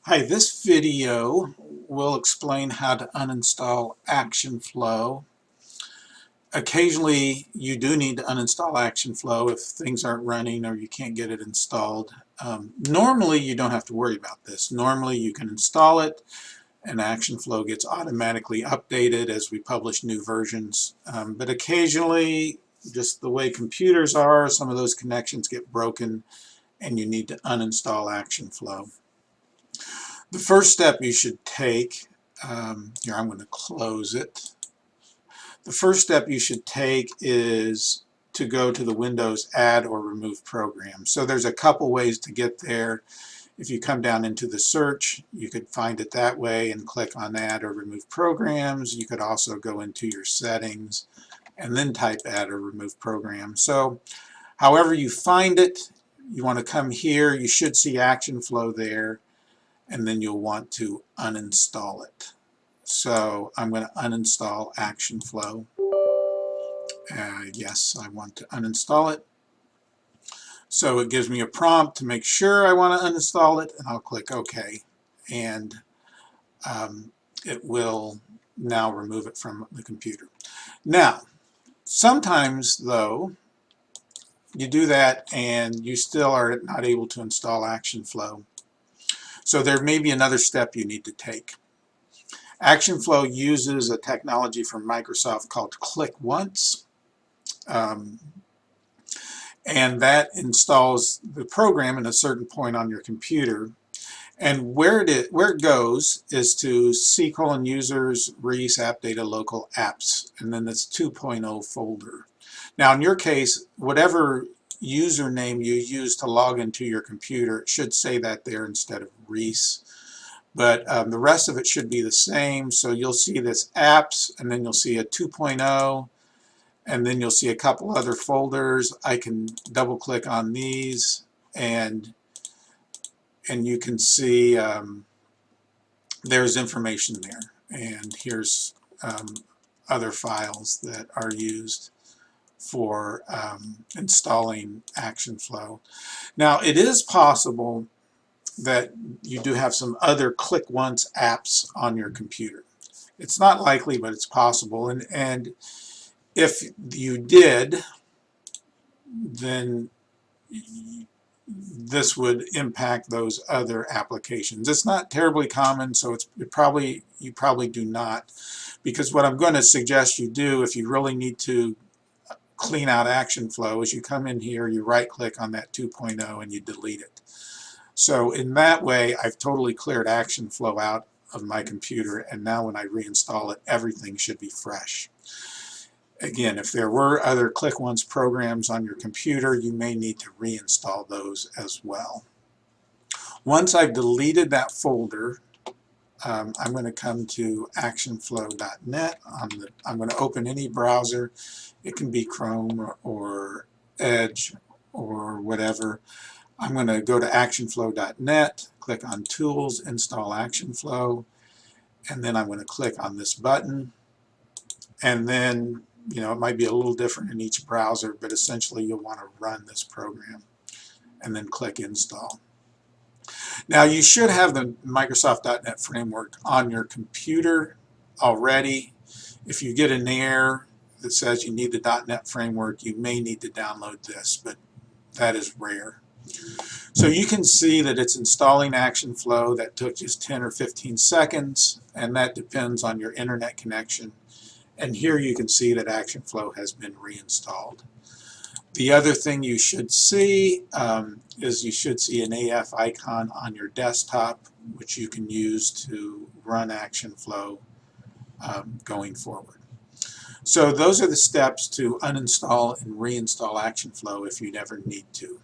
Hi, this video will explain how to uninstall ActionFlow. Occasionally you do need to uninstall ActionFlow if things aren't running or you can't get it installed. Normally you don't have to worry about this. Normally you can install it and ActionFlow gets automatically updated as we publish new versions. But occasionally, just the way computers are, some of those connections get broken and you need to uninstall ActionFlow. The first step you should take, here I'm going to close it. The first step you should take is to go to the Windows Add or Remove Program. So there's a couple ways to get there. If you come down into the search, you could find it that way and click on Add or Remove Programs. You could also go into your settings and then type Add or Remove Program. So however you find it, you want to come here. You should see ActionFlow there, and then you'll want to uninstall it. So I'm going to uninstall ActionFlow. Yes, I want to uninstall it. So it gives me a prompt to make sure I want to uninstall it, and I'll click OK. And it will now remove it from the computer. Now, sometimes, though, you do that and you still are not able to install ActionFlow. So there may be another step you need to take. ActionFlow uses a technology from Microsoft called Click Once, and that installs the program at a certain point on your computer. And where it goes is to C:\users Reis app data local apps, and then this 2.0 folder. Now in your case, whatever username you use to log into your computer, it should say that there instead of Reis. But the rest of it should be the same. So you'll see this apps, and then you'll see a 2.0, and then you'll see a couple other folders. I can double click on these, and you can see there's information there. And here's other files that are used for installing ActionFlow. Now it is possible that you do have some other Click Once apps on your computer. It's not likely, but it's possible. And if you did, then this would impact those other applications. It's not terribly common, so you probably do not. Because what I'm going to suggest you do, if you really need to clean out ActionFlow, is you come in here, you right-click on that 2.0, and you delete it. So in that way, I've totally cleared ActionFlow out of my computer, and now when I reinstall it, everything should be fresh. Again, if there were other Click Once programs on your computer, you may need to reinstall those as well. Once I've deleted that folder, I'm going to come to actionflow.net. I'm going to open any browser. It can be Chrome or Edge or whatever. I'm going to go to actionflow.net, click on Tools, Install ActionFlow, and then I'm going to click on this button. And then, you know, it might be a little different in each browser, but essentially you'll want to run this program and then click Install. Now you should have the Microsoft.NET framework on your computer already. If you get an error that says you need the .NET framework, you may need to download this, but that is rare. So you can see that it's installing ActionFlow. That took just 10 or 15 seconds, and that depends on your internet connection. And here you can see that ActionFlow has been reinstalled. The other thing you should see is you should see an AF icon on your desktop, which you can use to run ActionFlow going forward. So those are the steps to uninstall and reinstall ActionFlow if you never need to.